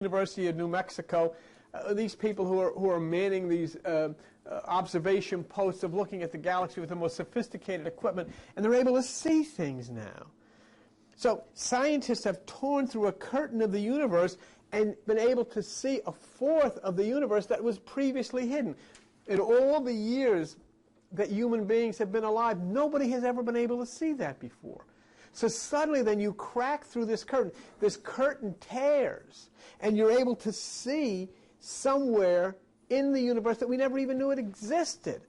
University of New Mexico, these people who are manning these observation posts of looking at the galaxy with the most sophisticated equipment, and they're able to see things now. So scientists have torn through a curtain of the universe and been able to see a fourth of the universe that was previously hidden. In all the years that human beings have been alive, nobody has ever been able to see that before. So suddenly then you crack through this curtain tears, and you're able to see somewhere in the universe that we never even knew it existed.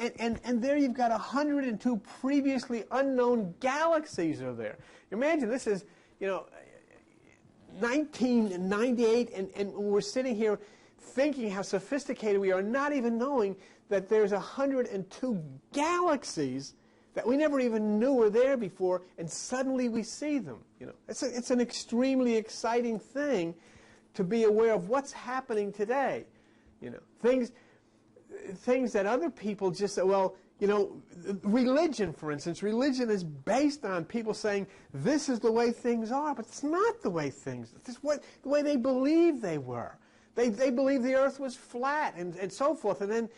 And there you've got 102 previously unknown galaxies are there. Imagine this is, 1998, and we're sitting here thinking how sophisticated we are, not even knowing that there's 102 galaxies that we never even knew were there before, and suddenly we see them. It's an extremely exciting thing to be aware of what's happening today. Things that other people just say, well, religion, for instance. Religion is based on people saying this is the way things are, but it's not the way things. It's the way they believe they were. They believe the earth was flat and so forth, and then.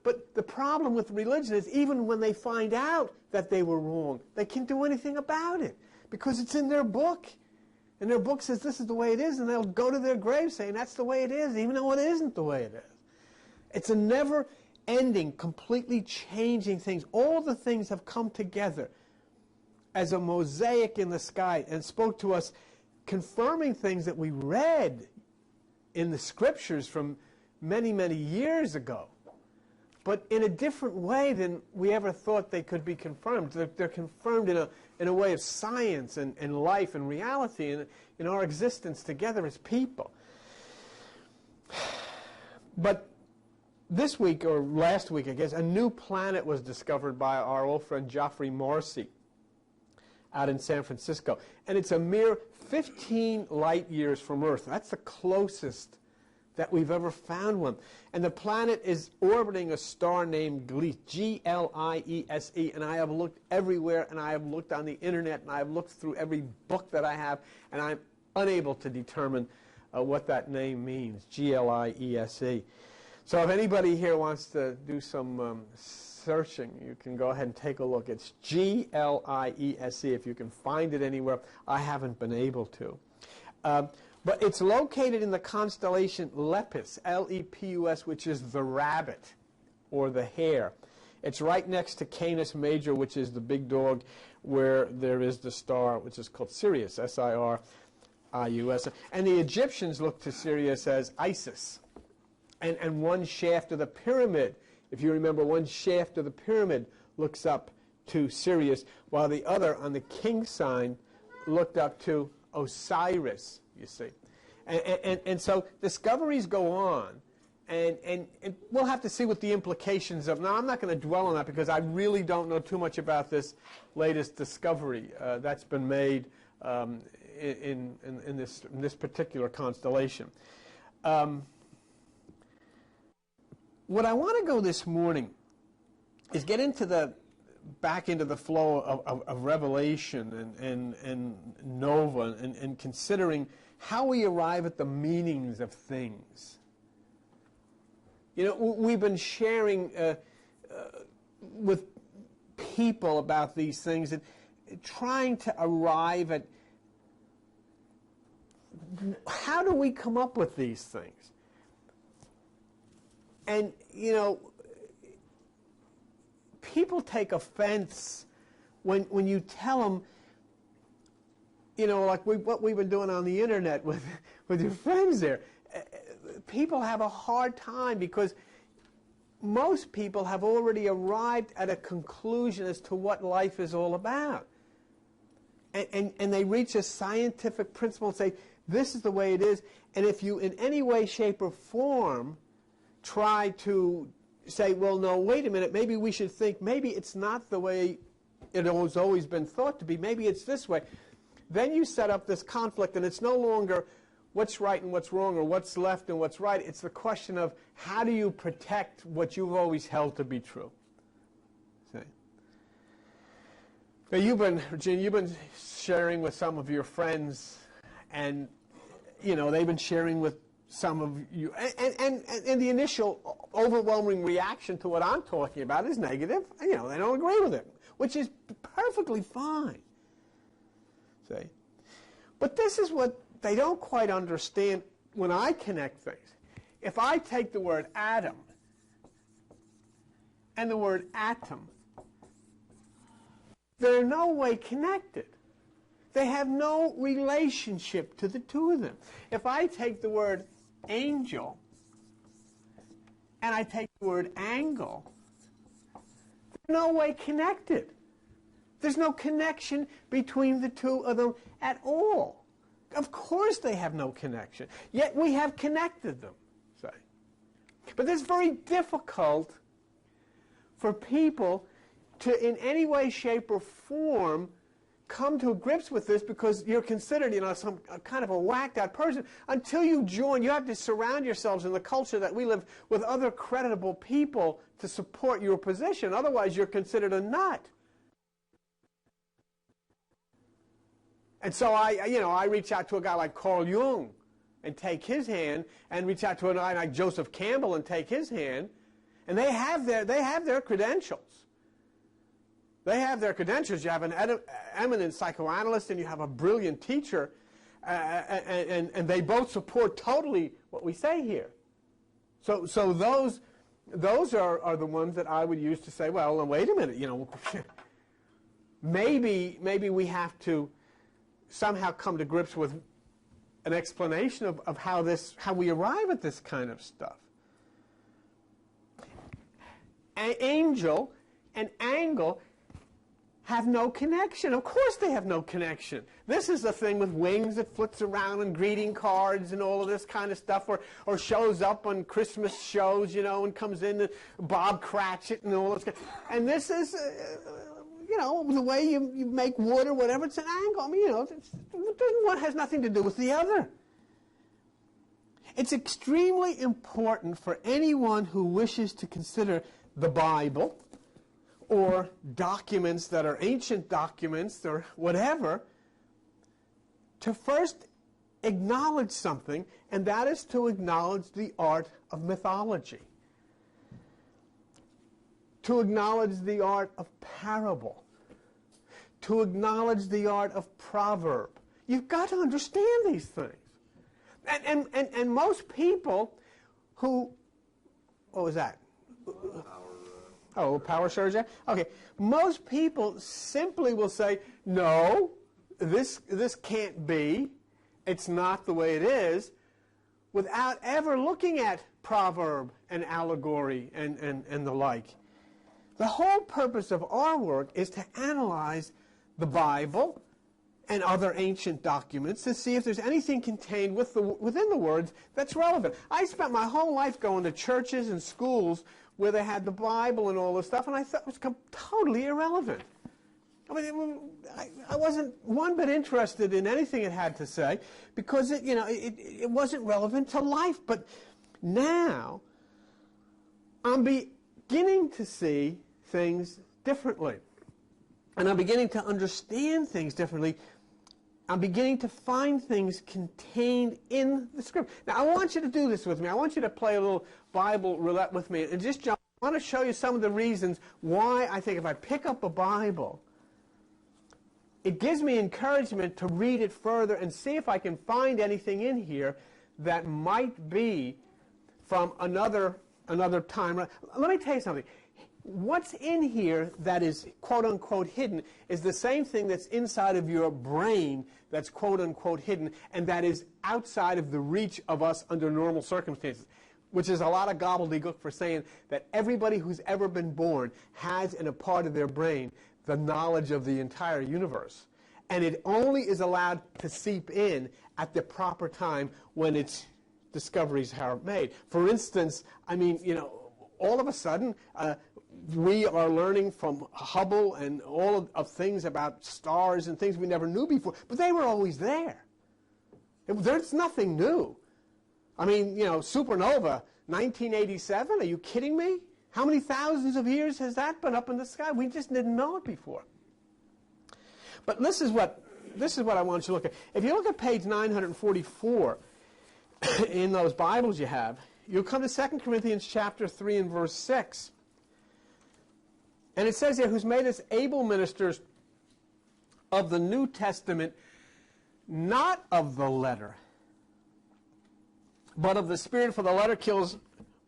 But the problem with religion is even when they find out that they were wrong, they can't do anything about it because it's in their book. And their book says this is the way it is, and they'll go to their grave saying that's the way it is, even though it isn't the way it is. It's a never-ending, completely changing things. All the things have come together as a mosaic in the sky and spoke to us, confirming things that we read in the scriptures from many, many years ago. But in a different way than we ever thought they could be confirmed. They're confirmed in a way of science and life and reality and in our existence together as people. But this week, or last week I guess, a new planet was discovered by our old friend Geoffrey Marcy out in San Francisco. And it's a mere 15 light years from Earth. That's the closest that we've ever found one. And the planet is orbiting a star named Gliese, G-L-I-E-S-E, and I have looked everywhere, and I have looked on the internet, and I have looked through every book that I have, and I'm unable to determine what that name means, G-L-I-E-S-E. So if anybody here wants to do some searching, you can go ahead and take a look. It's G-L-I-E-S-E. If you can find it anywhere, I haven't been able to. But it's located in the constellation Lepus, L-E-P-U-S, which is the rabbit, or the hare. It's right next to Canis Major, which is the big dog, where there is the star, which is called Sirius, S-I-R-I-U-S. And the Egyptians looked to Sirius as Isis. And one shaft of the pyramid, if you remember, one shaft of the pyramid looks up to Sirius, while the other, on the king sign, looked up to Osiris. You see. And so discoveries go on, and we'll have to see what the implications of. Now, I'm not going to dwell on that because I really don't know too much about this latest discovery that's been made in this particular constellation. What I want to go this morning is get into back into the flow of revelation and nova and considering how we arrive at the meanings of things. We've been sharing with people about these things and trying to arrive at how do we come up with these things. And, people take offense when you tell them, like what we've been doing on the internet with your friends there. People have a hard time because most people have already arrived at a conclusion as to what life is all about. And they reach a scientific principle and say, this is the way it is. And if you in any way, shape, or form try to say, well, no, wait a minute, maybe we should think, maybe it's not the way it has always been thought to be, maybe it's this way. Then you set up this conflict, and it's no longer what's right and what's wrong or what's left and what's right. It's the question of how do you protect what you've always held to be true. See? Now, Virginia, you've been sharing with some of your friends, and they've been sharing with some of you, and the initial overwhelming reaction to what I'm talking about is negative. They don't agree with it, which is perfectly fine. See? But this is what they don't quite understand when I connect things. If I take the word atom and the word atom, they're in no way connected. They have no relationship to the two of them. If I take the word angel and I take the word angle, they're no way connected. There's no connection between the two of them at all. Of course they have no connection. Yet we have connected them, say. But it's very difficult for people to, in any way, shape, or form, come to grips with this, because you're considered, some kind of a whacked-out person. Until you join, you have to surround yourselves in the culture that we live with other creditable people to support your position. Otherwise, you're considered a nut. And so I reach out to a guy like Carl Jung and take his hand, and reach out to a guy like Joseph Campbell and take his hand, and they have their credentials. They have their credentials. You have an eminent psychoanalyst and you have a brilliant teacher, and they both support totally what we say here. So those are the ones that I would use to say, well, wait a minute, maybe we have to somehow come to grips with an explanation of how we arrive at this kind of stuff. An angel and angle have no connection. Of course they have no connection. This is the thing with wings that flits around and greeting cards and all of this kind of stuff, or shows up on Christmas shows, and comes in and Bob Cratchit and all this. And this is, the way you make wood or whatever, it's an angle. I mean, one has nothing to do with the other. It's extremely important for anyone who wishes to consider the Bible or documents that are ancient documents or whatever, to first acknowledge something, and that is to acknowledge the art of mythology, to acknowledge the art of parable, to acknowledge the art of proverb. You've got to understand these things. And most people who, what was that? Oh, power surge? Okay. Most people simply will say, no, this can't be. It's not the way it is, without ever looking at proverb and allegory and the like. The whole purpose of our work is to analyze the Bible and other ancient documents to see if there's anything contained within the words that's relevant. I spent my whole life going to churches and schools where they had the Bible and all this stuff, and I thought it was totally irrelevant. I mean, I wasn't one bit interested in anything it had to say, because it wasn't relevant to life. But now I'm beginning to see things differently, and I'm beginning to understand things differently. I'm beginning to find things contained in the Script. Now, I want you to do this with me. I want you to play a little Bible roulette with me and just jump. I want to show you some of the reasons why I think if I pick up a Bible, it gives me encouragement to read it further and see if I can find anything in here that might be from another time. Let me tell you something. What's in here that is quote-unquote hidden is the same thing that's inside of your brain that's quote-unquote hidden, and that is outside of the reach of us under normal circumstances, which is a lot of gobbledygook for saying that everybody who's ever been born has in a part of their brain the knowledge of the entire universe. And it only is allowed to seep in at the proper time when its discoveries are made. For instance, I mean, all of a sudden, we are learning from Hubble and all of things about stars and things we never knew before, but they were always there. There's nothing new. I mean, supernova, 1987, are you kidding me? How many thousands of years has that been up in the sky? We just didn't know it before. But this is what I want you to look at. If you look at page 944, in those Bibles you have, you'll come to 2 Corinthians chapter 3 and verse 6. And it says here, who's made us able ministers of the New Testament, not of the letter, but of the Spirit, for the letter kills,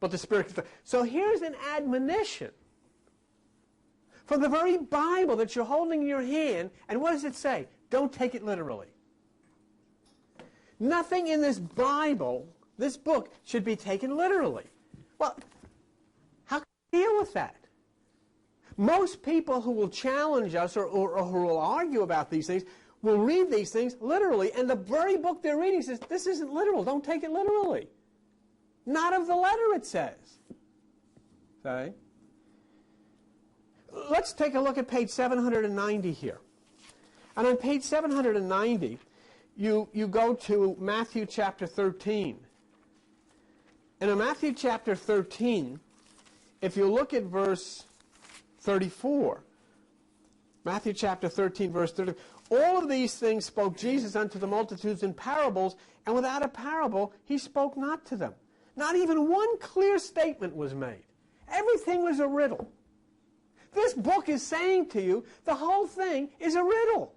but the Spirit kills. So here's an admonition from the very Bible that you're holding in your hand, and what does it say? Don't take it literally. Nothing in this Bible, this book, should be taken literally. Well, how can you deal with that? Most people who will challenge us or who will argue about these things will read these things literally, and the very book they're reading says, this isn't literal, don't take it literally. Not of the letter, it says. Okay? Let's take a look at page 790 here. And on page 790, you go to Matthew chapter 13. And in Matthew chapter 13, if you look at verse 34, Matthew chapter 13, verse 30, all of these things spoke Jesus unto the multitudes in parables, and without a parable he spoke not to them. Not even one clear statement was made. Everything was a riddle. This book is saying to you, the whole thing is a riddle.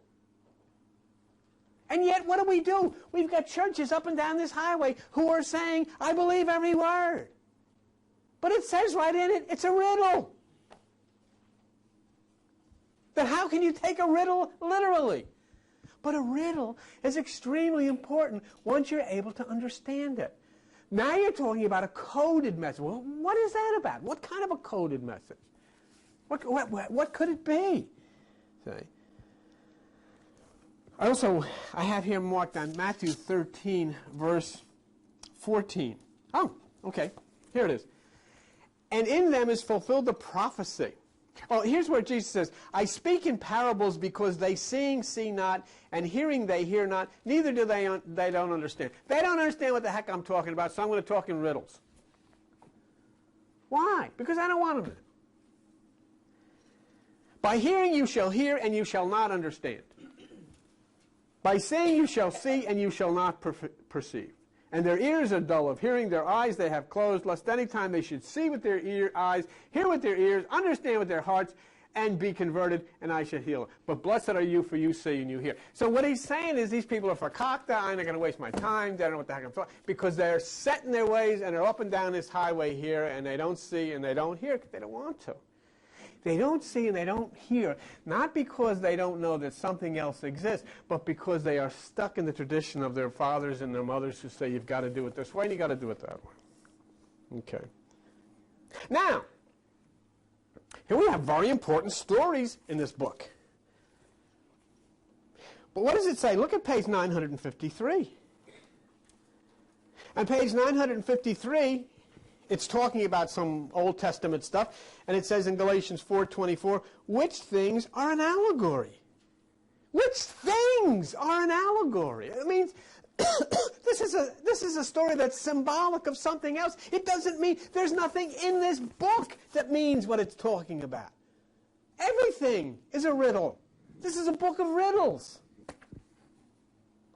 And yet, what do? We've got churches up and down this highway who are saying, I believe every word. But it says right in it, it's a riddle. Then how can you take a riddle literally? But a riddle is extremely important once you're able to understand it. Now you're talking about a coded message. Well, what is that about? What kind of a coded message? What could it be? See? I have here marked on Matthew 13, verse 14. Oh, okay. Here it is. And in them is fulfilled the prophecy. Oh, here's where Jesus says, I speak in parables because they seeing see not, and hearing they hear not, neither do they don't understand. They don't understand what the heck I'm talking about, so I'm going to talk in riddles. Why? Because I don't want them to. By hearing you shall hear, and you shall not understand. By seeing you shall see, and you shall not perceive. And their ears are dull of hearing, their eyes they have closed, lest any time they should see with their eyes, hear with their ears, understand with their hearts, and be converted, and I shall heal them. But blessed are you, for you see and you hear. So what he's saying is these people are fakakta, I'm not going to waste my time, they don't know what the heck I'm talking, because they're set in their ways, and they're up and down this highway here, and they don't see and they don't hear because they don't want to. They don't see and they don't hear, not because they don't know that something else exists, but because they are stuck in the tradition of their fathers and their mothers who say you've got to do it this way and you've got to do it that way. Okay. Now, here we have very important stories in this book. But what does it say? Look at page 953. On page 953, it's talking about some Old Testament stuff, and it says in Galatians 4:24, which things are an allegory? Which things are an allegory? It means this is a story that's symbolic of something else. It doesn't mean there's nothing in this book that means what it's talking about. Everything is a riddle. This is a book of riddles.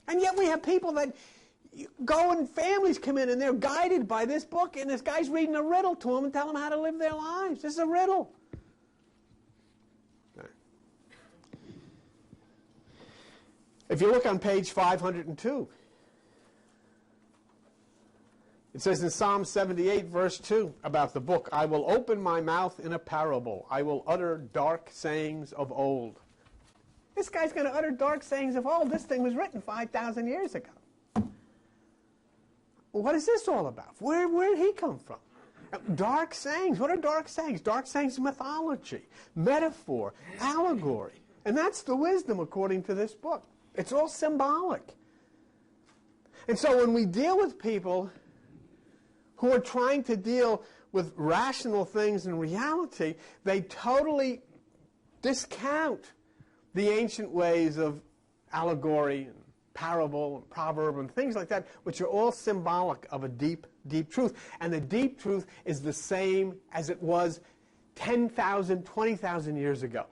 And yet we have people that go and families come in and they're guided by this book, and this guy's reading a riddle to them and telling them how to live their lives. This is a riddle. Okay. If you look on page 502, it says in Psalm 78, verse 2, about the book, I will open my mouth in a parable. I will utter dark sayings of old. This guy's going to utter dark sayings of old. This thing was written 5,000 years ago. What is this all about? Where did he come from? Dark sayings. What are dark sayings? Dark sayings are mythology, metaphor, allegory. And that's the wisdom according to this book. It's all symbolic. And so when we deal with people who are trying to deal with rational things in reality, they totally discount the ancient ways of allegory and parable and proverb and things like that, which are all symbolic of a deep, deep truth. And the deep truth is the same as it was 10,000, 20,000 years ago.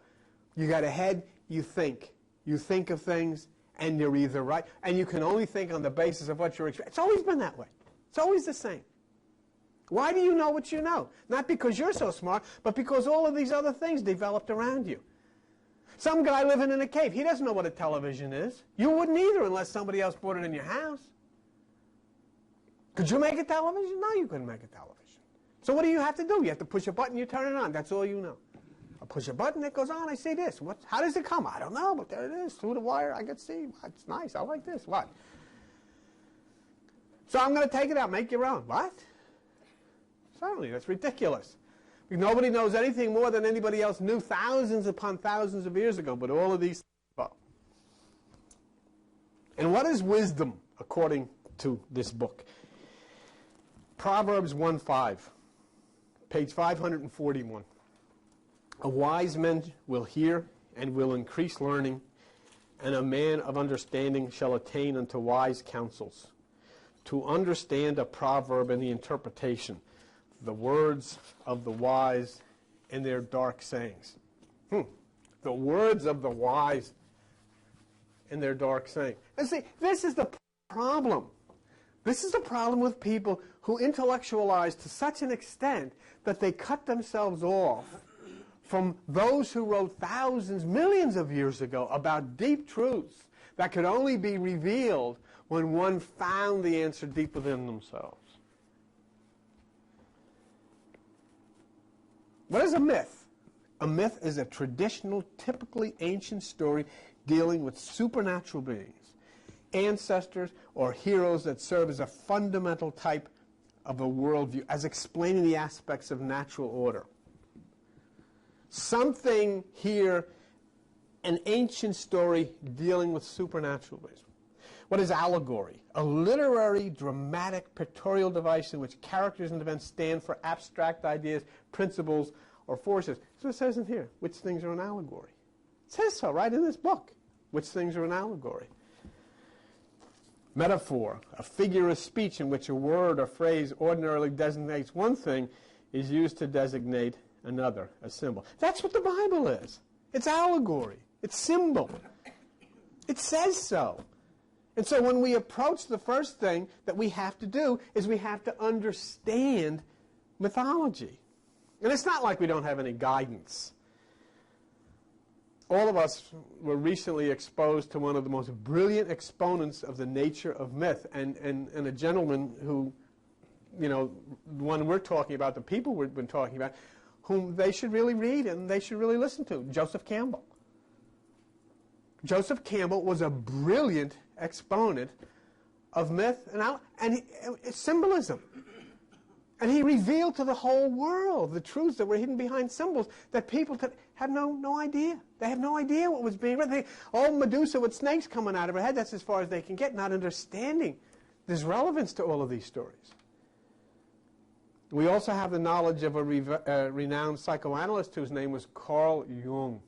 You got a head, you think. You think of things, and you're either right, and you can only think on the basis of what you're experiencing. It's always been that way. It's always the same. Why do you know what you know? Not because you're so smart, but because all of these other things developed around you. Some guy living in a cave, he doesn't know what a television is. You wouldn't either unless somebody else brought it in your house. Could you make a television? No, you couldn't make a television. So what do you have to do? You have to push a button, you turn it on. That's all you know. I push a button, it goes on, I see this. How does it come? I don't know, but there it is. Through the wire, I can see. It's nice. I like this. What? So I'm going to take it out. Make your own. What? Certainly, that's ridiculous. Nobody knows anything more than anybody else knew thousands upon thousands of years ago, but all of these things. And what is wisdom, according to this book? Proverbs 1:5, page 541. A wise man will hear and will increase learning, and a man of understanding shall attain unto wise counsels. To understand a proverb and the interpretation, the words of the wise and their dark sayings. The words of the wise and their dark sayings. And see, this is the problem. This is the problem with people who intellectualize to such an extent that they cut themselves off from those who wrote thousands, millions of years ago about deep truths that could only be revealed when one found the answer deep within themselves. What is a myth? A myth is a traditional, typically ancient story dealing with supernatural beings, ancestors, or heroes that serve as a fundamental type of a worldview, as explaining the aspects of natural order. Something here, an ancient story dealing with supernatural beings. What is allegory? A literary, dramatic, pictorial device in which characters and events stand for abstract ideas, principles, or forces. So it says in here, which things are an allegory. It says so right in this book, which things are an allegory. Metaphor, a figure of speech in which a word or phrase ordinarily designates one thing is used to designate another, a symbol. That's what the Bible is. It's allegory. It's symbol. It says so. And so when we approach, the first thing that we have to do is we have to understand mythology. And it's not like we don't have any guidance. All of us were recently exposed to one of the most brilliant exponents of the nature of myth, and a gentleman who, you know, the one we're talking about, the people we've been talking about, whom they should really read and they should really listen to, Joseph Campbell. Joseph Campbell was a brilliant exponent of myth and symbolism. And he revealed to the whole world the truths that were hidden behind symbols that people had no idea. They have no idea what was being written. Oh, Medusa with snakes coming out of her head, that's as far as they can get, not understanding there's relevance to all of these stories. We also have the knowledge of a renowned psychoanalyst whose name was Carl Jung.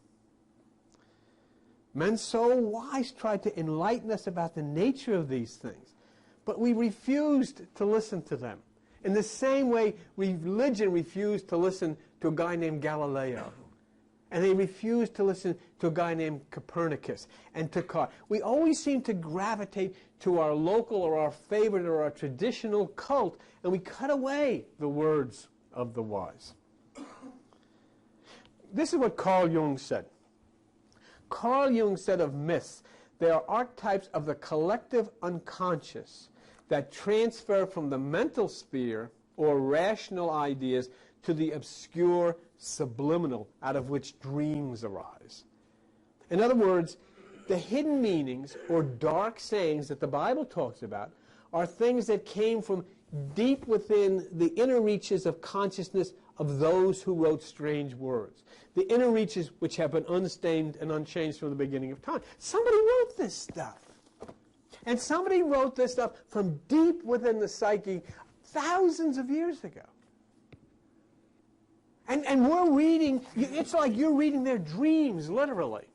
Men so wise tried to enlighten us about the nature of these things, but we refused to listen to them. In the same way, religion refused to listen to a guy named Galileo. And they refused to listen to a guy named Copernicus and to Kant. We always seem to gravitate to our local or our favorite or our traditional cult, and we cut away the words of the wise. This is what Carl Jung said. Carl Jung said of myths, they are archetypes of the collective unconscious that transfer from the mental sphere or rational ideas to the obscure subliminal out of which dreams arise. In other words, the hidden meanings or dark sayings that the Bible talks about are things that came from deep within the inner reaches of consciousness of those who wrote strange words. The inner reaches which have been unstained and unchanged from the beginning of time. Somebody wrote this stuff. And somebody wrote this stuff from deep within the psyche thousands of years ago. And we're reading, it's like you're reading their dreams, literally.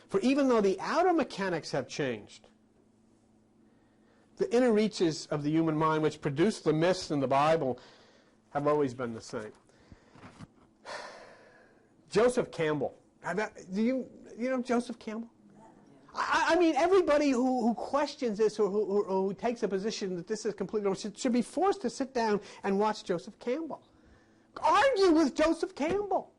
For even though the outer mechanics have changed, the inner reaches of the human mind which produce the myths in the Bible have always been the same. Joseph Campbell, Do you know Joseph Campbell? I mean, everybody who questions this or who takes a position that this is completely wrong should be forced to sit down and watch Joseph Campbell. Argue with Joseph Campbell.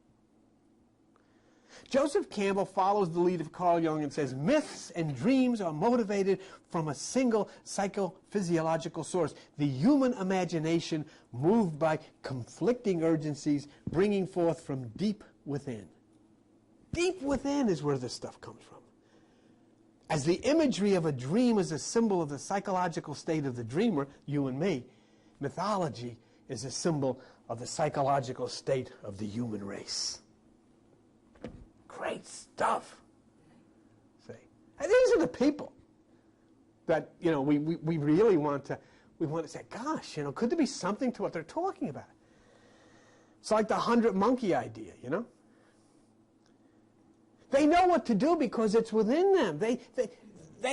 Joseph Campbell follows the lead of Carl Jung and says, myths and dreams are motivated from a single psychophysiological source, the human imagination moved by conflicting urgencies bringing forth from deep within. Deep within is where this stuff comes from. As the imagery of a dream is a symbol of the psychological state of the dreamer, you and me, mythology is a symbol of the psychological state of the human race. Great stuff. See? And these are the people that, you know, we really want to say, gosh, you know, could there be something to what they're talking about? It's like the 100 monkey idea, you know? They know what to do because it's within them. They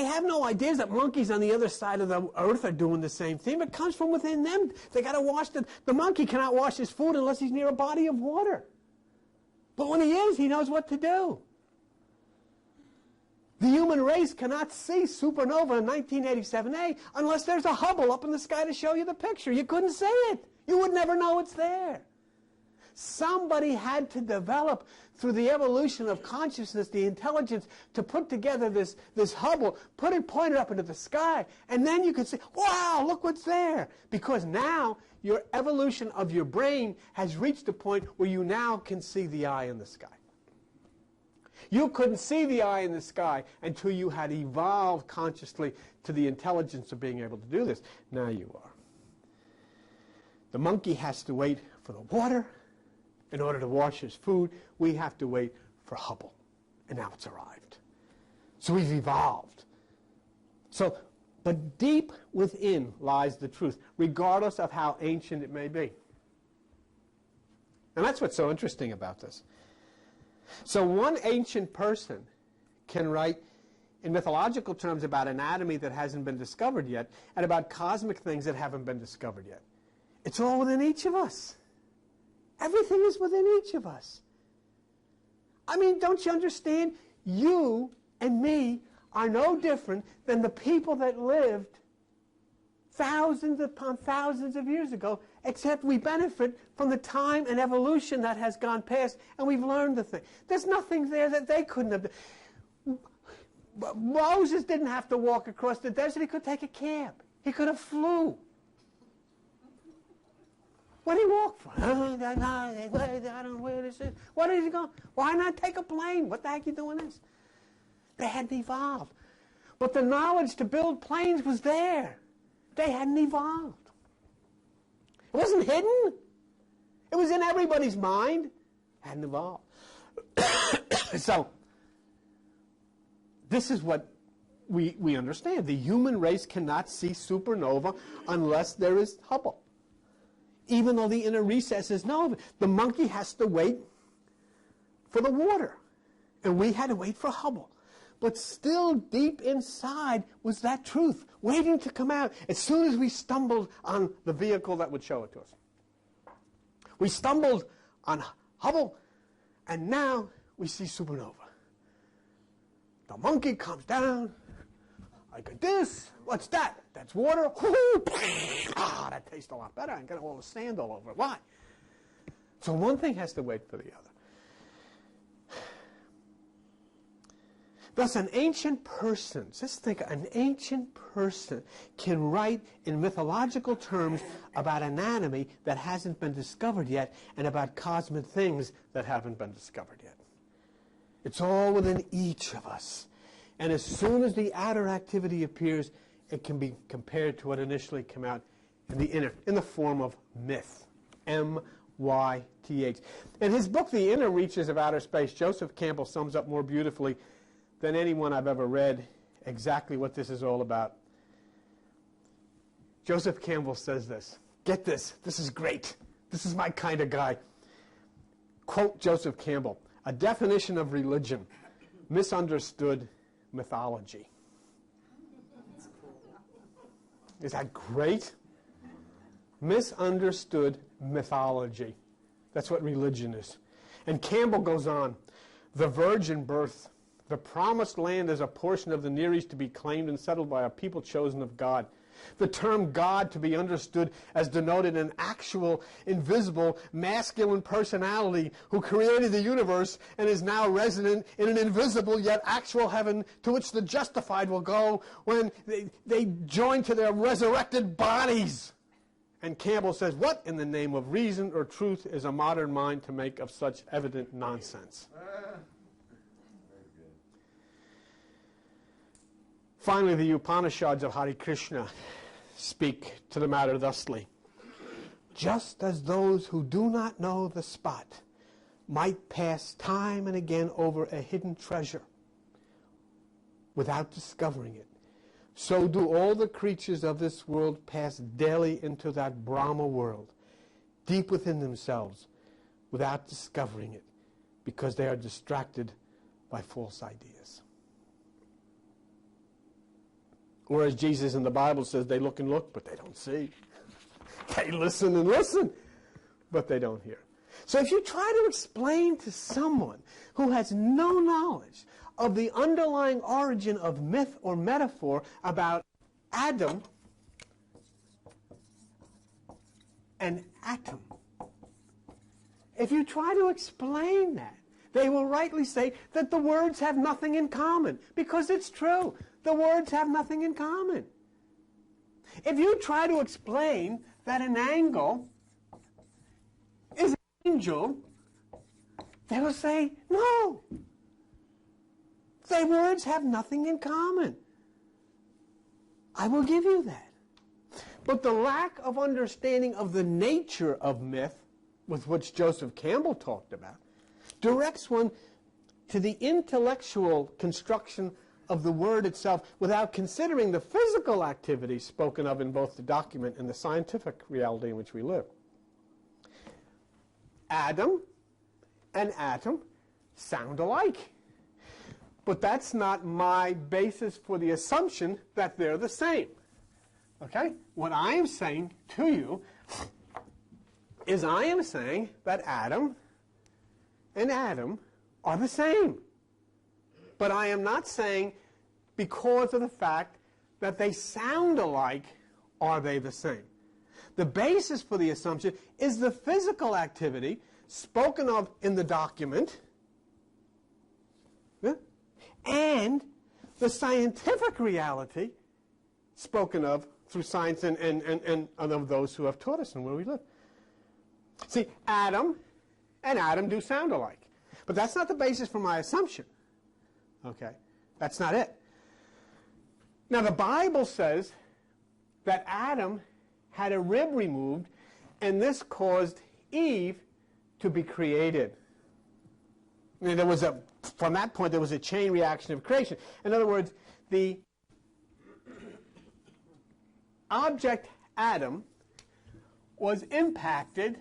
have no ideas that monkeys on the other side of the earth are doing the same thing. It comes from within them. They got to wash the monkey cannot wash his food unless he's near a body of water. But when he is, he knows what to do. The human race cannot see supernova in 1987A unless there's a Hubble up in the sky to show you the picture. You couldn't see it. You would never know it's there. Somebody had to develop, through the evolution of consciousness, the intelligence to put together this Hubble, point it up into the sky, and then you could say, wow, look what's there. Because now your evolution of your brain has reached a point where you now can see the eye in the sky. You couldn't see the eye in the sky until you had evolved consciously to the intelligence of being able to do this. Now you are. The monkey has to wait for the water. In order to wash his food, we have to wait for Hubble. And now it's arrived. So we've evolved. But deep within lies the truth, regardless of how ancient it may be. And that's what's so interesting about this. So one ancient person can write in mythological terms about anatomy that hasn't been discovered yet, and about cosmic things that haven't been discovered yet. It's all within each of us. Everything is within each of us. I mean, don't you understand? You and me are no different than the people that lived thousands upon thousands of years ago, except we benefit from the time and evolution that has gone past, and we've learned the thing. There's nothing there that they couldn't have done. Moses didn't have to walk across the desert. He could take a cab. He could have flew. What did he walk for? I don't know where this is. What is he going? Why not take a plane? What the heck are you doing this? They hadn't evolved. But the knowledge to build planes was there. They hadn't evolved. It wasn't hidden. It was in everybody's mind. Hadn't evolved. So, this is what we understand. The human race cannot see supernova unless there is Hubble. Even though the inner recesses know, the monkey has to wait for the water. And we had to wait for Hubble. But still deep inside was that truth, waiting to come out as soon as we stumbled on the vehicle that would show it to us. We stumbled on Hubble, and now we see supernova. The monkey comes down, like this. What's that? That's water. Ah, that tastes a lot better. I got all the sand all over it. Why? So one thing has to wait for the other. Thus, an ancient person, just think, an ancient person can write in mythological terms about anatomy that hasn't been discovered yet and about cosmic things that haven't been discovered yet. It's all within each of us. And as soon as the outer activity appears, it can be compared to what initially came out in the inner, in the form of myth. M-Y-T-H. In his book, The Inner Reaches of Outer Space, Joseph Campbell sums up more beautifully than anyone I've ever read exactly what this is all about. Joseph Campbell says this. Get this. This is great. This is my kind of guy. Quote Joseph Campbell, "A definition of religion, misunderstood mythology." Is that great? Misunderstood mythology. That's what religion is. And Campbell goes on. the virgin birth, the promised land as a portion of the Near East to be claimed and settled by a people chosen of God. The term God to be understood as denoted an actual, invisible, masculine personality who created the universe and is now resident in an invisible yet actual heaven to which the justified will go when they join to their resurrected bodies. And Campbell says, what in the name of reason or truth is a modern mind to make of such evident nonsense? Finally, the Upanishads of Hare Krishna speak to the matter thusly. Just as those who do not know the spot might pass time and again over a hidden treasure without discovering it, so do all the creatures of this world pass daily into that Brahma world, deep within themselves, without discovering it, because they are distracted by false ideas. Or as Jesus in the Bible says, they look and look, but they don't see. They listen and listen, but they don't hear. So if you try to explain to someone who has no knowledge of the underlying origin of myth or metaphor about Adam and atom, if you try to explain that, they will rightly say that the words have nothing in common, because it's true. The words have nothing in common. If you try to explain that an angle is an angel, they will say, no. The words have nothing in common. I will give you that. But the lack of understanding of the nature of myth, with which Joseph Campbell talked about, directs one to the intellectual construction of the word itself without considering the physical activities spoken of in both the document and the scientific reality in which we live. Adam and atom sound alike. But that's not my basis for the assumption that they're the same. Okay? What I am saying to you is I am saying that Adam and atom are the same. But I am not saying because of the fact that they sound alike, are they the same? The basis for the assumption is the physical activity spoken of in the document, and the scientific reality spoken of through science and of those who have taught us and where we live. See, Adam and atom do sound alike. But that's not the basis for my assumption. Okay? That's not it. Now, the Bible says that Adam had a rib removed, and this caused Eve to be created. And there was from that point, there was a chain reaction of creation. In other words, the object Adam was impacted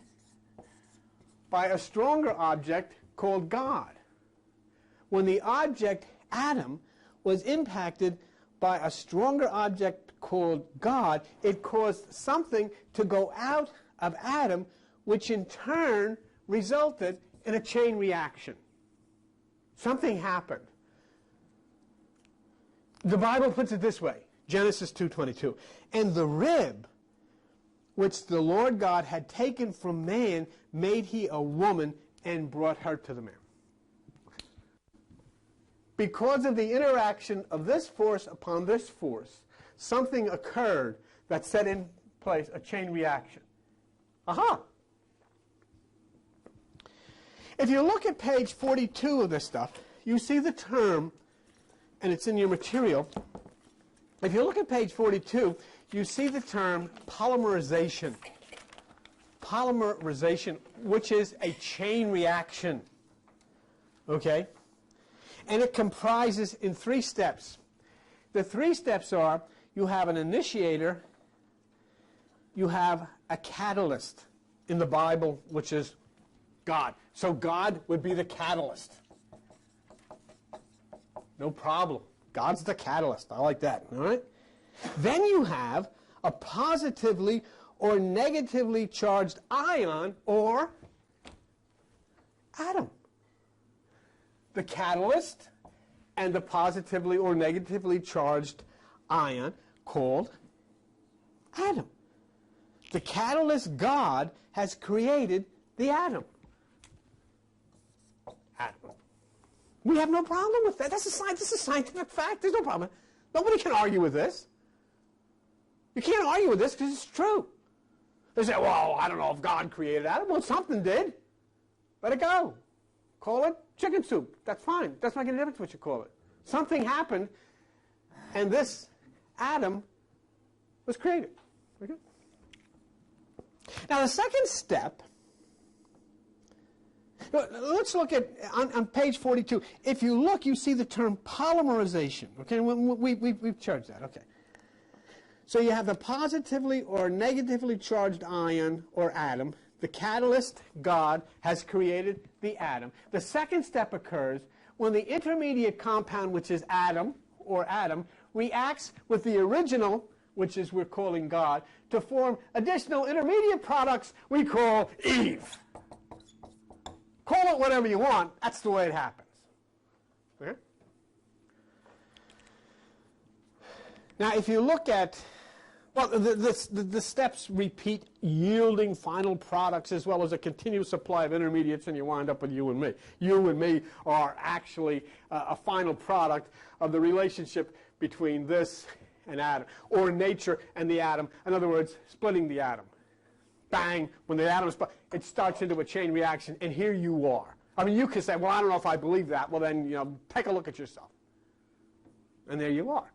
by a stronger object called God. When the object Adam was impacted by a stronger object called God, it caused something to go out of Adam, which in turn resulted in a chain reaction. Something happened. The Bible puts it this way, Genesis 2:22. And the rib which the Lord God had taken from man made he a woman and brought her to the man. Because of the interaction of this force upon this force, something occurred that set in place a chain reaction. Aha! If you look at page 42 of this stuff, you see the term, and it's in your material. If you look at page 42, you see the term polymerization. Polymerization, which is a chain reaction. Okay? And it comprises in 3 steps. The 3 steps are, you have an initiator, you have a catalyst in the Bible, which is God. So God would be the catalyst. No problem. God's the catalyst. I like that. All right? Then you have a positively or negatively charged ion or atom. the catalyst and the positively or negatively charged ion called atom. The catalyst, God, has created the atom. Atom. We have no problem with that. This is a scientific fact. There's no problem. Nobody can argue with this. You can't argue with this because it's true. They say, well, I don't know if God created Adam. Well, something did. Let it go. Call it chicken soup. That's fine. That's not going to difference what you call it. Something happened, and this atom was created. Okay? Now, the second step, let's look at, on page 42, if you look, you see the term polymerization. Okay, we've charged that. Okay. So you have the positively or negatively charged ion or atom. The catalyst, God, has created the atom. The second step occurs when the intermediate compound, which is atom, reacts with the original, which is we're calling God, to form additional intermediate products we call Eve. Call it whatever you want. That's the way it happens. Okay? Now, if you look at, well, the steps repeat, yielding final products as well as a continuous supply of intermediates, and you wind up with you and me. You and me are actually a final product of the relationship between this and atom, or nature and the atom. In other words, splitting the atom. Bang, when the atom is split, it starts into a chain reaction, and here you are. I mean, you could say, well, I don't know if I believe that. Well, then, take a look at yourself. And there you are.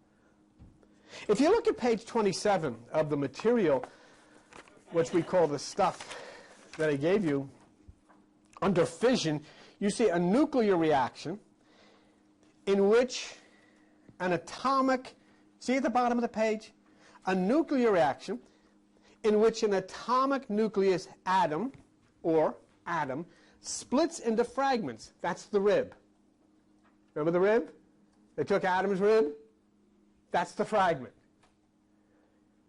If you look at page 27 of the material, which we call the stuff that I gave you, under fission, you see a nuclear reaction in which an atomic, see at the bottom of the page, a nuclear reaction in which an atomic nucleus atom, or atom, splits into fragments. That's the rib. Remember the rib? They took Adam's rib. That's the fragment.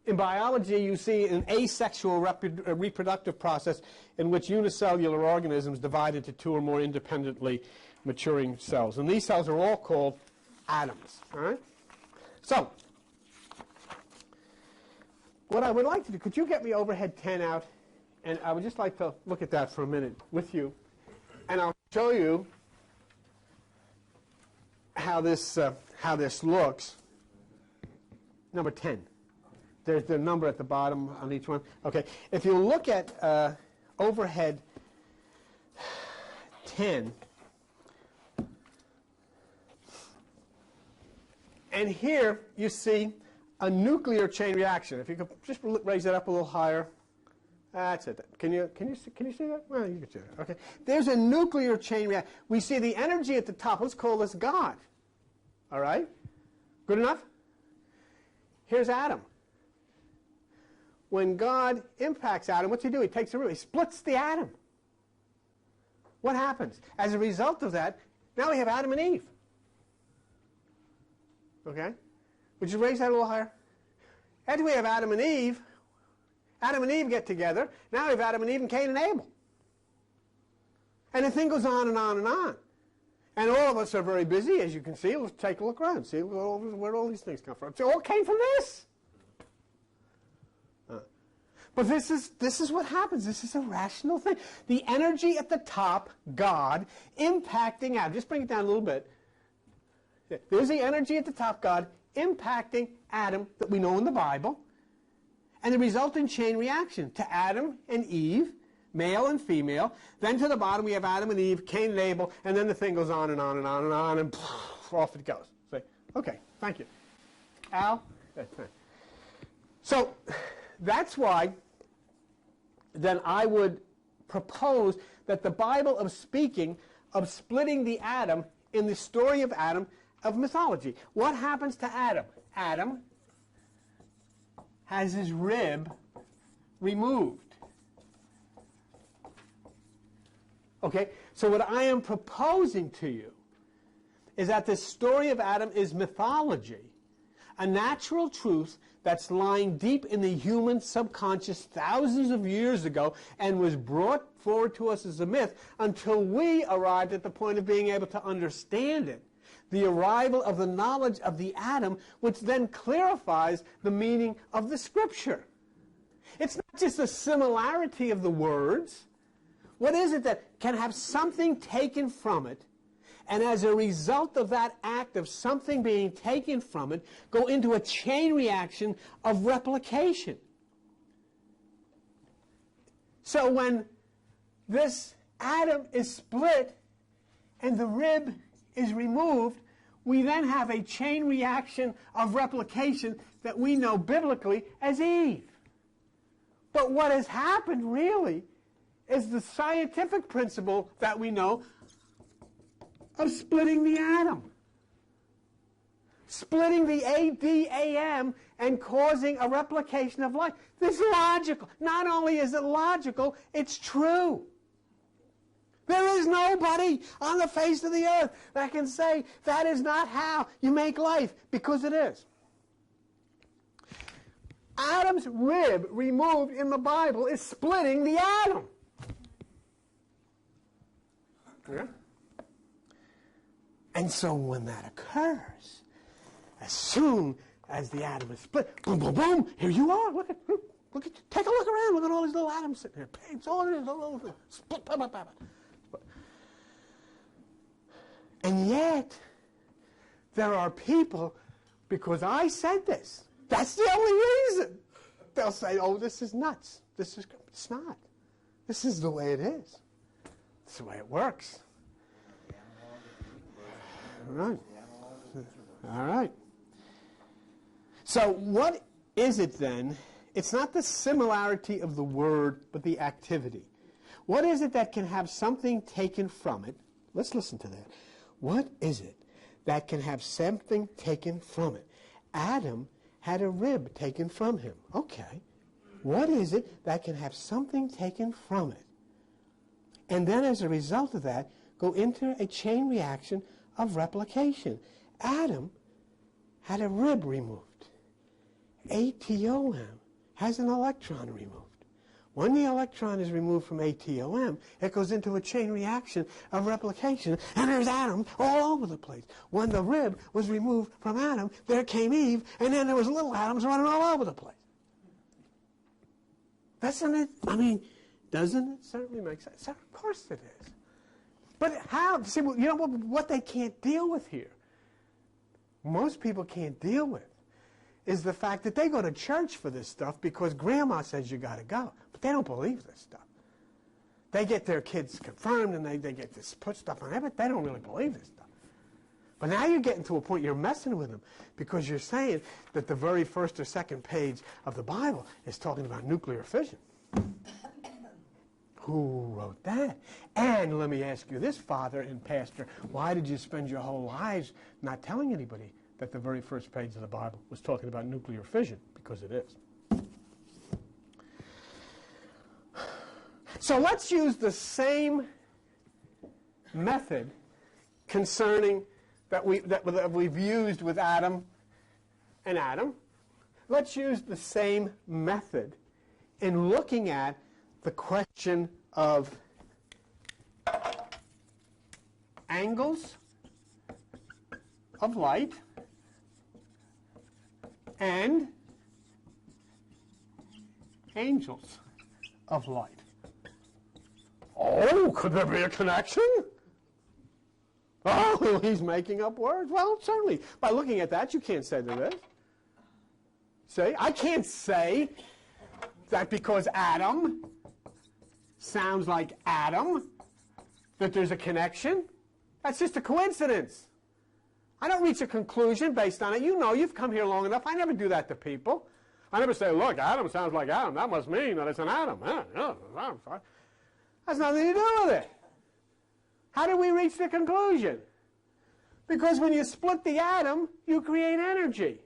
In biology, you see an asexual reproductive process in which unicellular organisms divide into two or more independently maturing cells. And these cells are all called atoms. All right? So, what I would like to do, could you get me overhead 10 out? And I would just like to look at that for a minute with you. And I'll show you how this looks. Number 10. There's the number at the bottom on each one. Okay. If you look at overhead 10, and here you see a nuclear chain reaction. If you could just raise that up a little higher. That's it. Can you see that? Well, you can see that. Okay. There's a nuclear chain reaction. We see the energy at the top. Let's call this God. All right? Good enough? Here's atom. When God impacts atom, what's he do? He takes a root. He splits the atom. What happens? As a result of that, now we have Adam and Eve. Okay? Would you raise that a little higher? After we have Adam and Eve get together. Now we have Adam and Eve and Cain and Abel. And the thing goes on and on and on. And all of us are very busy, as you can see. Let's take a look around. See where all these things come from. It all came from this. But this is what happens. This is a rational thing. The energy at the top, God, impacting Adam. Just bring it down a little bit. There's the energy at the top, God, impacting Adam that we know in the Bible. And the resultant chain reaction to Adam and Eve, male and female. Then to the bottom we have Adam and Eve, Cain and Abel, and then the thing goes on and on and on and on, and off it goes. Say, okay, thank you. Al? So that's why then I would propose that the Bible of splitting the atom in the story of Adam of mythology. What happens to Adam? Adam has his rib removed. Okay, so what I am proposing to you is that the story of Adam is mythology a natural truth that's lying deep in the human subconscious thousands of years ago and was brought forward to us as a myth until we arrived at the point of being able to understand it. The arrival of the knowledge of the atom, which then clarifies the meaning of the Scripture. It's not just a similarity of the words. What is it that can have something taken from it, and as a result of that act of something being taken from it, go into a chain reaction of replication? So when this atom is split and the rib is removed, we then have a chain reaction of replication that we know biblically as Eve. But what has happened really is the scientific principle that we know of splitting the atom. Splitting the ADAM and causing a replication of life. This is logical. Not only is it logical, it's true. There is nobody on the face of the earth that can say that is not how you make life, because it is. Adam's rib removed in the Bible is splitting the atom. Yeah? And so when that occurs, as soon as the atom is split, boom, boom, boom, here you are. Look at, take a look around. Look at all these little atoms sitting here. It's all over. Split, blah, blah, blah, blah. And yet, there are people, because I said this, that's the only reason. They'll say, oh, this is nuts. It's not. This is the way it is. It's the way it works. All right. All right. So what is it then? It's not the similarity of the word, but the activity. What is it that can have something taken from it? Let's listen to that. What is it that can have something taken from it? Adam had a rib taken from him. Okay. What is it that can have something taken from it? And then as a result of that, go into a chain reaction of replication. Adam had a rib removed. ATOM has an electron removed. When the electron is removed from ATOM, it goes into a chain reaction of replication, and there's atoms all over the place. When the rib was removed from Adam, there came Eve, and then there was little atoms running all over the place. Doesn't it? I mean, doesn't it certainly make sense? Of course it is. But how? See, you know what they can't deal with here? Most people can't deal with is the fact that they go to church for this stuff because grandma says you got to go. But they don't believe this stuff. They get their kids confirmed and they get this put stuff on there, but they don't really believe this stuff. But now you're getting to a point you're messing with them because you're saying that the very first or second page of the Bible is talking about nuclear fission. Who wrote that? And let me ask you this, Father and Pastor, why did you spend your whole lives not telling anybody that the very first page of the Bible was talking about nuclear fission? Because it is. So let's use the same method concerning that we've used with Adam and Adam. Let's use the same method in looking at the question of angles of light and angels of light. Oh, could there be a connection? Oh, he's making up words. Well, certainly. By looking at that, you can't say there is. See, I can't say that because Adam sounds like Adam, that there's a connection. That's just a coincidence. I don't reach a conclusion based on it. You know, you've come here long enough. I never do that to people. I never say, look, Adam sounds like Adam. That must mean that it's an atom. That's nothing to do with it. How do we reach the conclusion? Because when you split the atom, you create energy.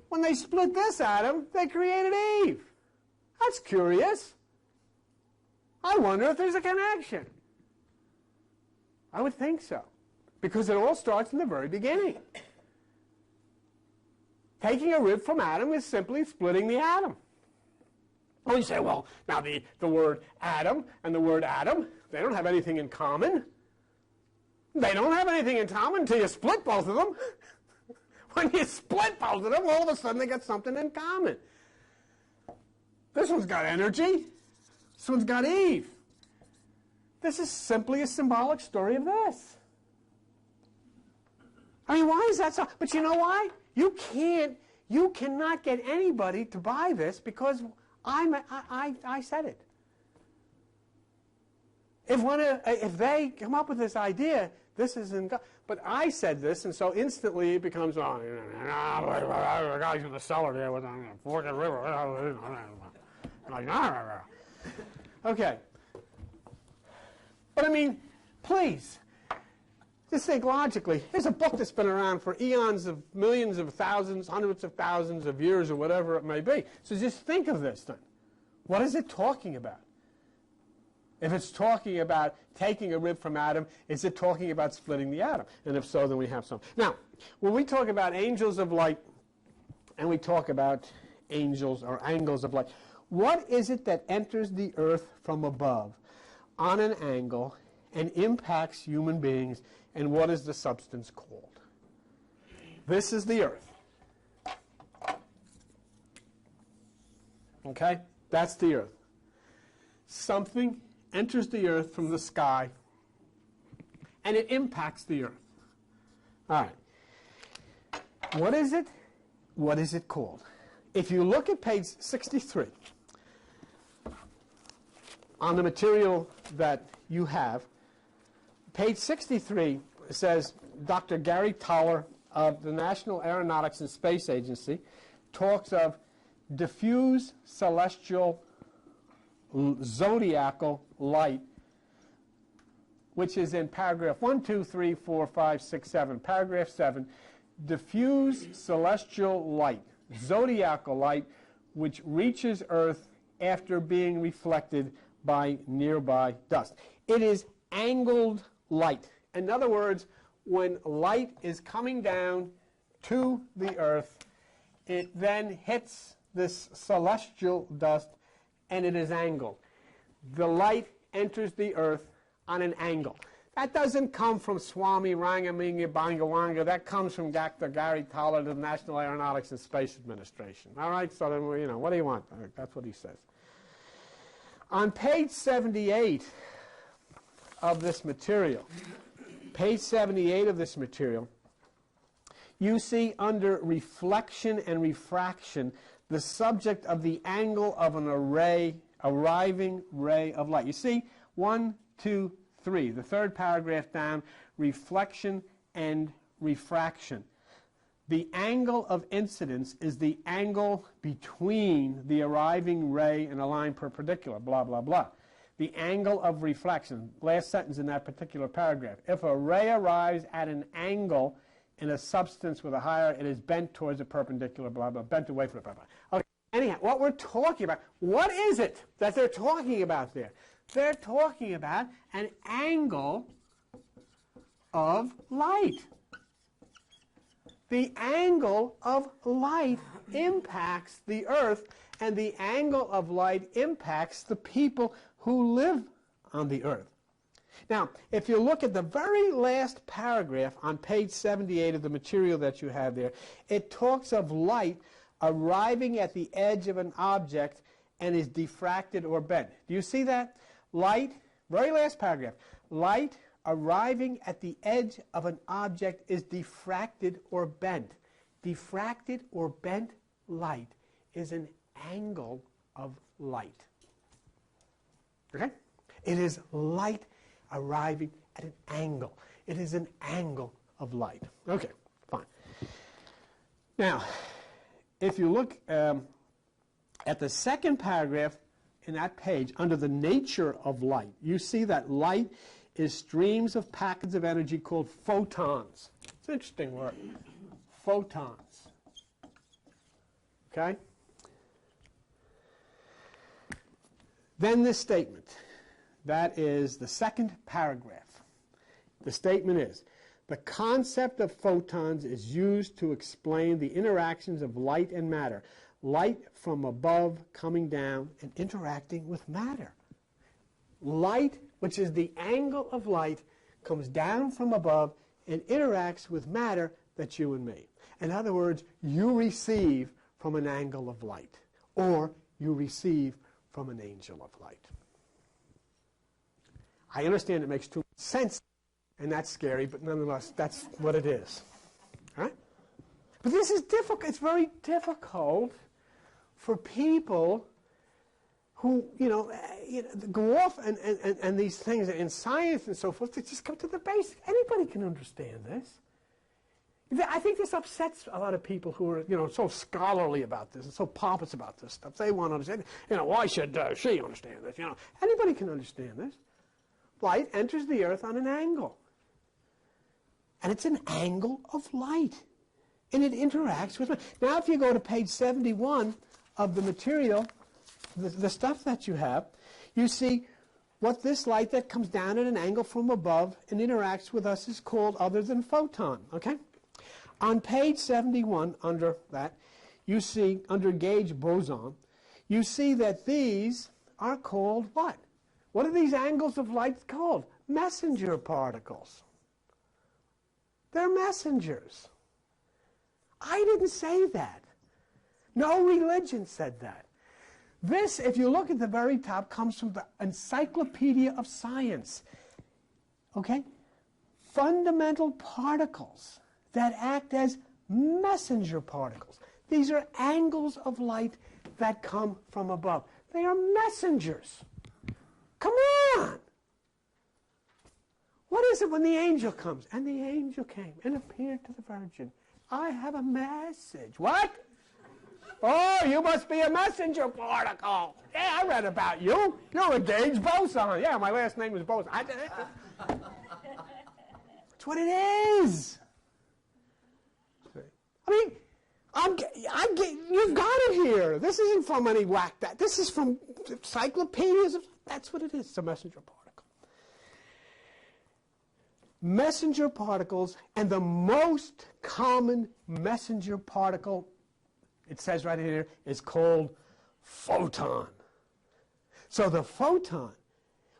When they split this atom, they created Eve. That's curious. I wonder if there's a connection. I would think so. Because it all starts in the very beginning. Taking a rib from atom is simply splitting the atom. Oh, you say, well, now the word atom and the word atom, they don't have anything in common. They don't have anything in common until you split both of them. When you split both of them, all of a sudden they got something in common. This one's got energy. This one's got Eve. This is simply a symbolic story of this. I mean, why is that so? But you know why? You cannot get anybody to buy this because I said it. If they come up with this idea, this isn't God. But I said this, and so instantly it becomes, oh, the guy's in the cellar there with a fork and river. Okay. But I mean, please, just think logically. Here's a book that's been around for eons of millions of thousands, hundreds of thousands of years, or whatever it may be. So just think of this then. What is it talking about? If it's talking about taking a rib from atom, is it talking about splitting the atom? And if so, then we have some. Now, when we talk about angels of light, and we talk about angels or angles of light, what is it that enters the earth from above on an angle and impacts human beings, and what is the substance called? This is the earth. Okay? That's the earth. Something enters the earth from the sky, and it impacts the earth. All right. What is it? What is it called? If you look at page 63, on the material that you have, page 63 says Dr. Gary Toller of the National Aeronautics and Space Agency talks of diffuse celestial zodiacal light, which is in paragraph 1, 2, 3, 4, 5, 6, 7. Paragraph 7, diffuse celestial light, zodiacal light, which reaches Earth after being reflected by nearby dust. It is angled light. In other words, when light is coming down to the Earth, it then hits this celestial dust, and it is angled. The light enters the Earth on an angle. That doesn't come from Swami Rangaminga Bangawanga. That comes from Dr. Gary Toller of the National Aeronautics and Space Administration. All right, so then, you know, what do you want? That's what he says. On page 78 of this material, you see under reflection and refraction the subject of the angle of an arriving ray of light. You see, 1, 2, 3, the third paragraph down, reflection and refraction. The angle of incidence is the angle between the arriving ray and a line perpendicular, blah, blah, blah. The angle of reflection, last sentence in that particular paragraph. If a ray arrives at an angle in a substance with a higher, it is bent towards a perpendicular, blah, blah, bent away from it, blah, blah. Okay. Anyhow, what we're talking about, what is it that they're talking about there? They're talking about an angle of light. The angle of light impacts the Earth, and the angle of light impacts the people who live on the Earth. Now, if you look at the very last paragraph on page 78 of the material that you have there, it talks of light arriving at the edge of an object and is diffracted or bent. Do you see that? Light, very last paragraph, light arriving at the edge of an object is diffracted or bent. Diffracted or bent light is an angle of light. Okay? It is light arriving at an angle. It is an angle of light. Okay, fine. Now, if you look at the second paragraph in that page, under the nature of light, you see that light is streams of packets of energy called photons. It's an interesting word. Photons. Okay? Then this statement. That is the second paragraph. The statement is, The concept of photons is used to explain the interactions of light and matter. Light from above coming down and interacting with matter. Light, which is the angle of light, comes down from above and interacts with matter, that's you and me. In other words, you receive from an angle of light, or you receive from an angel of light. I understand it makes too much sense, and that's scary, but nonetheless, that's what it is. All right? But this is difficult. It's very difficult for people who, go off and these things in science and so forth, to just come to the basics. Anybody can understand this. I think this upsets a lot of people who are, so scholarly about this and so pompous about this stuff. They want to understand, why should she understand this? Anybody can understand this. Light enters the earth on an angle. And it's an angle of light. And it interacts with it. Now, if you go to page 71 of the material, the stuff that you have, you see what this light that comes down at an angle from above and interacts with us is called other than photon. Okay? On page 71, under that, you see, under gauge boson, you see that these are called what? What are these angles of light called? Messenger particles. They're messengers. I didn't say that. No religion said that. This, if you look at the very top, comes from the Encyclopedia of Science. Okay? Fundamental particles that act as messenger particles. These are angles of light that come from above. They are messengers. Come on! What is it when the angel comes? And the angel came and appeared to the Virgin. I have a message. What? Oh, you must be a messenger particle. Yeah, I read about you. You're a gauge boson. Yeah, my last name is Boson. That's what it is. I mean, you've got it here. This isn't from any whack that. This is from encyclopedias. That's what it is. It's a messenger particle. Messenger particles, and the most common messenger particle, it says right here, is called photon. So the photon,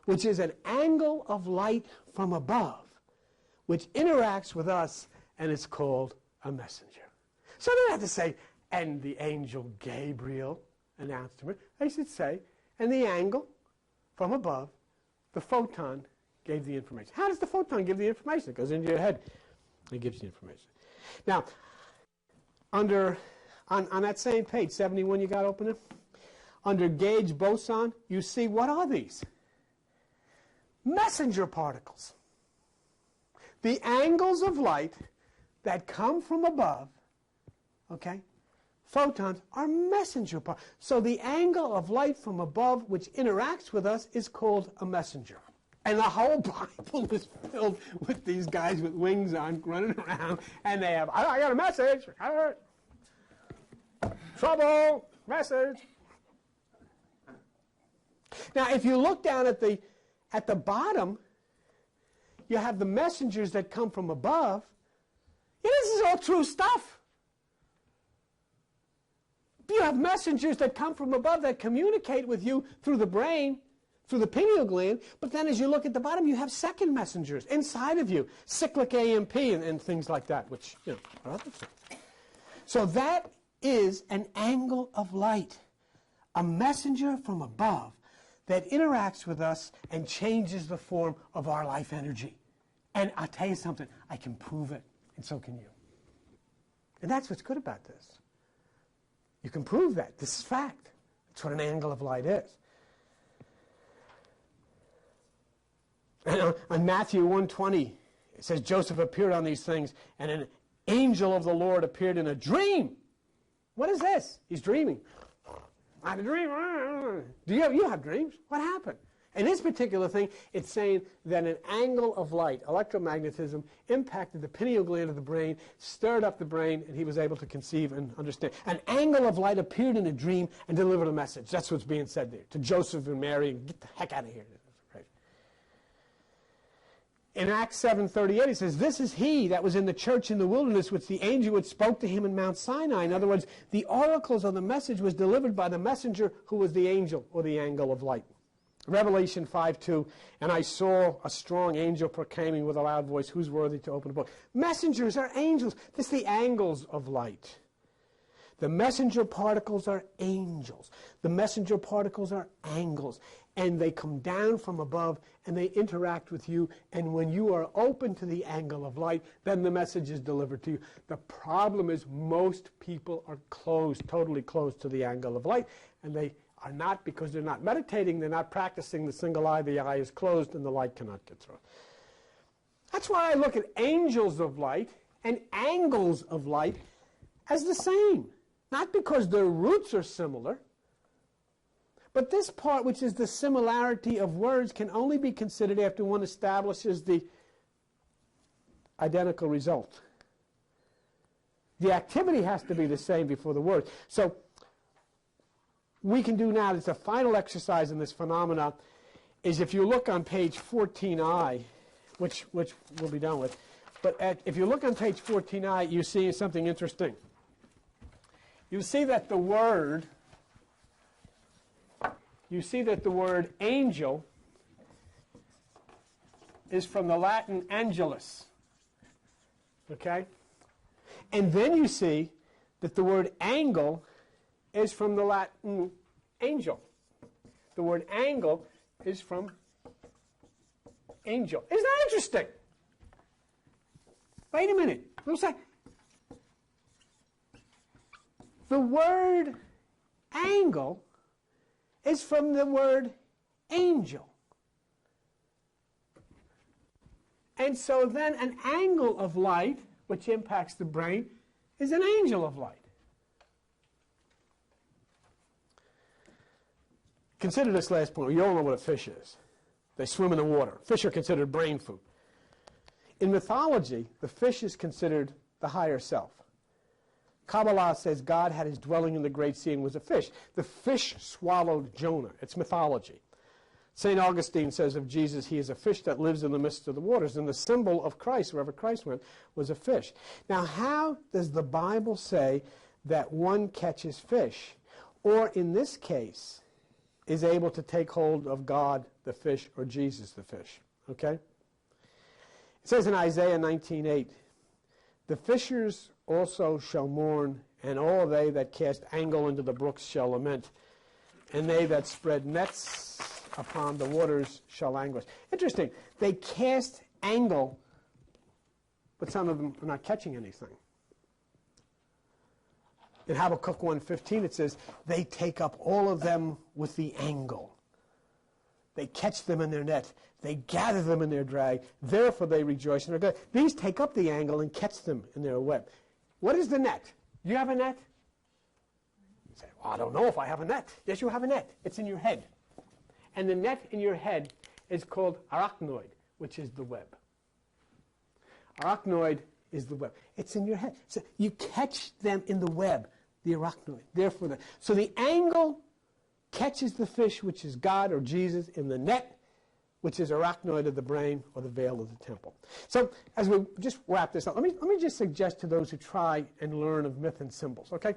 which is an angle of light from above, which interacts with us, and is called a messenger. So they don't have to say, and the angel Gabriel announced to me. They should say, and the angle from above, the photon gave the information. How does the photon give the information? It goes into your head. It gives you information. Now, on that same page, 71, you got open it? Under gauge boson, you see, what are these? Messenger particles. The angles of light that come from above, okay, photons are messenger particles. So the angle of light from above which interacts with us is called a messenger. And the whole Bible is filled with these guys with wings on running around, and they have, I got a message. Trouble, message. Now, if you look down at the bottom, you have the messengers that come from above. Yeah, this is all true stuff. You have messengers that come from above that communicate with you through the brain, through the pineal gland, but then as you look at the bottom, you have second messengers inside of you, cyclic AMP and things like that, which, are other things. So that is an angle of light, a messenger from above that interacts with us and changes the form of our life energy. And I'll tell you something, I can prove it, and so can you. And that's what's good about this. You can prove that. This is fact. That's what an angle of light is. And on Matthew 1:20, it says, Joseph appeared on these things, and an angel of the Lord appeared in a dream. What is this? He's dreaming. I had a dream. Do you have dreams? What happened? In this particular thing, it's saying that an angle of light, electromagnetism, impacted the pineal gland of the brain, stirred up the brain, and he was able to conceive and understand. An angle of light appeared in a dream and delivered a message. That's what's being said there to Joseph and Mary. Get the heck out of here. In Acts 7:38, it says, "This is he that was in the church in the wilderness, which the angel which spoke to him in Mount Sinai." In other words, the oracles of the message was delivered by the messenger who was the angel, or the angle of light. Revelation 5:2, "And I saw a strong angel proclaiming with a loud voice, who's worthy to open the book?" Messengers are angels. This is the angles of light. The messenger particles are angels. The messenger particles are angles. And they come down from above and they interact with you. And when you are open to the angle of light, then the message is delivered to you. The problem is most people are closed, totally closed to the angle of light. And they are not, because they're not meditating, they're not practicing the single eye. The eye is closed and the light cannot get through. That's why I look at angels of light and angles of light as the same. Not because their roots are similar, but this part, which is the similarity of words, can only be considered after one establishes the identical result. The activity has to be the same before the word. So we can do now, it's a final exercise in this phenomena, is if you look on page 14I, which we'll be done with, but if you look on page 14I, you see something interesting. You see that the word angel is from the Latin angelus. Okay? And then you see that the word angle is from the Latin angel. The word angle is from angel. Isn't that interesting? Wait a minute. Little sec. The word angle is from the word angel. And so then an angle of light, which impacts the brain, is an angel of light. Consider this last point. You all know what a fish is. They swim in the water. Fish are considered brain food. In mythology, the fish is considered the higher self. Kabbalah says God had his dwelling in the great sea and was a fish. The fish swallowed Jonah. It's mythology. St. Augustine says of Jesus, he is a fish that lives in the midst of the waters. And the symbol of Christ, wherever Christ went, was a fish. Now, how does the Bible say that one catches fish, or in this case, is able to take hold of God, the fish, or Jesus, the fish? Okay? It says in Isaiah 19:8, "The fishers also shall mourn, and all they that cast angle into the brooks shall lament, and they that spread nets upon the waters shall languish." Interesting. They cast angle, but some of them are not catching anything. In Habakkuk 1:15 it says, "They take up all of them with the angle. They catch them in their net. They gather them in their drag. Therefore they rejoice and are glad." These take up the angle and catch them in their web. What is the net? Do you have a net? You say, "Well, I don't know if I have a net." Yes, you have a net. It's in your head. And the net in your head is called arachnoid, which is the web. Arachnoid is the web. It's in your head. So you catch them in the web, the arachnoid. Therefore, so the angle catches the fish, which is God or Jesus, in the net, which is arachnoid of the brain or the veil of the temple. So as we just wrap this up, let me just suggest to those who try and learn of myth and symbols, okay?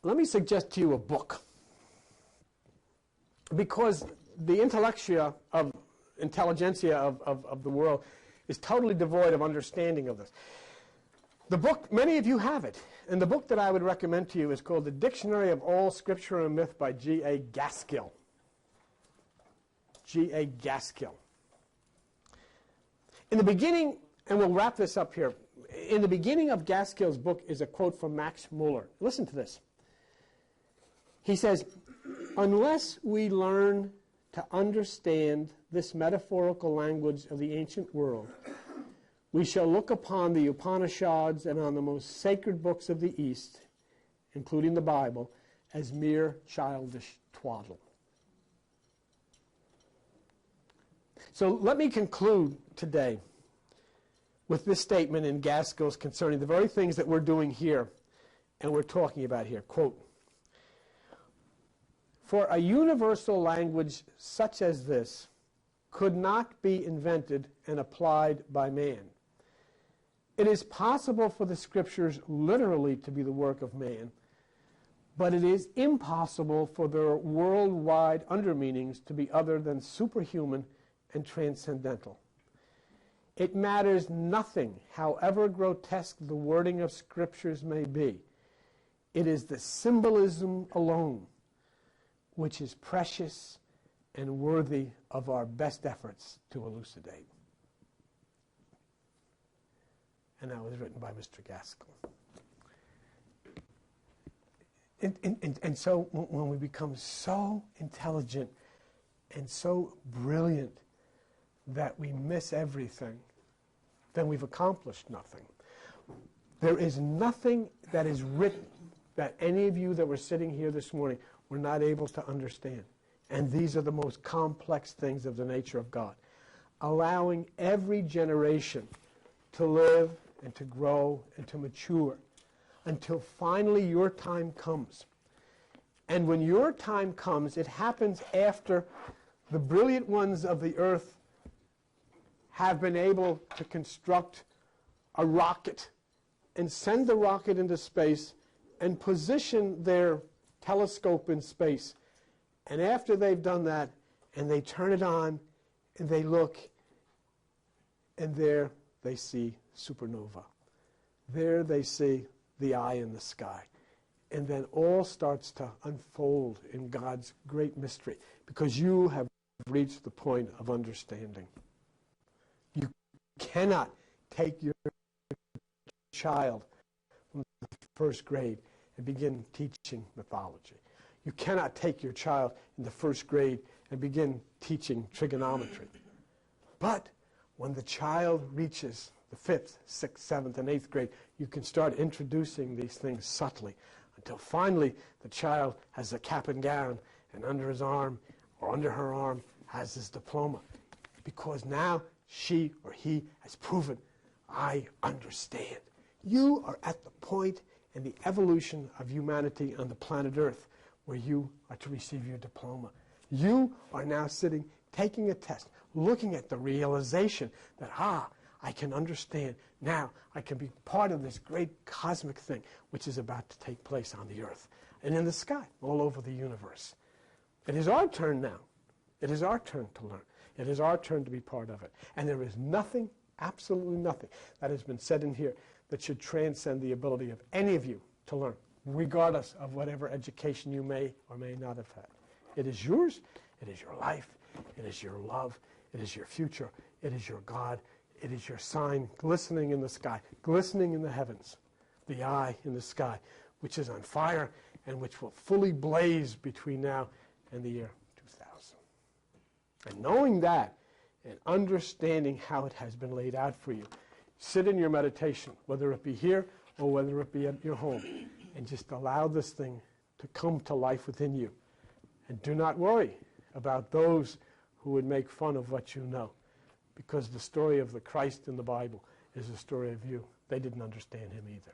Let me suggest to you a book. Because the intelligentsia of the world is totally devoid of understanding of this. The book, many of you have it, and the book that I would recommend to you is called The Dictionary of All Scripture and Myth by G.A. Gaskill. G.A. Gaskill. In the beginning, and we'll wrap this up here, in the beginning of Gaskill's book is a quote from Max Muller. Listen to this. He says, "Unless we learn to understand this metaphorical language of the ancient world, we shall look upon the Upanishads and on the most sacred books of the East, including the Bible, as mere childish twaddle." So let me conclude today with this statement in Gaskill's concerning the very things that we're doing here and we're talking about here. Quote, "For a universal language such as this could not be invented and applied by man. It is possible for the Scriptures literally to be the work of man, but it is impossible for their worldwide undermeanings to be other than superhuman and transcendental. It matters nothing, however grotesque the wording of Scriptures may be. It is the symbolism alone which is precious and worthy of our best efforts to elucidate. And that was written by Mr. Gaskell. And so when we become so intelligent and so brilliant that we miss everything, then we've accomplished nothing. There is nothing that is written that any of you that were sitting here this morning were not able to understand. And these are the most complex things of the nature of God. Allowing every generation to live and to grow and to mature until finally your time comes. And when your time comes, it happens after the brilliant ones of the earth have been able to construct a rocket and send the rocket into space and position their telescope in space. And after they've done that, and they turn it on, and they look, and there they see supernova. There they see the eye in the sky. And then all starts to unfold in God's great mystery, because you have reached the point of understanding. You cannot take your child from the first grade and begin teaching mythology. You cannot take your child in the first grade and begin teaching trigonometry. But when the child reaches the 5th, 6th, 7th, and 8th grade, you can start introducing these things subtly until finally the child has a cap and gown, and under his arm or under her arm has his diploma. Because now she or he has proven, I understand. You are at the point in the evolution of humanity on the planet Earth where you are to receive your diploma. You are now sitting, taking a test, looking at the realization that, I can understand. Now I can be part of this great cosmic thing which is about to take place on the earth and in the sky, all over the universe. It is our turn now. It is our turn to learn. It is our turn to be part of it. And there is nothing, absolutely nothing, that has been said in here that should transcend the ability of any of you to learn, regardless of whatever education you may or may not have had. It is yours. It is your life. It is your love. It is your future. It is your God. It is your sign glistening in the sky, glistening in the heavens, the eye in the sky, which is on fire and which will fully blaze between now and the year 2000. And knowing that and understanding how it has been laid out for you, sit in your meditation, whether it be here or whether it be at your home, and just allow this thing to come to life within you. And do not worry about those who would make fun of what you know, because the story of the Christ in the Bible is the story of you. They didn't understand him either.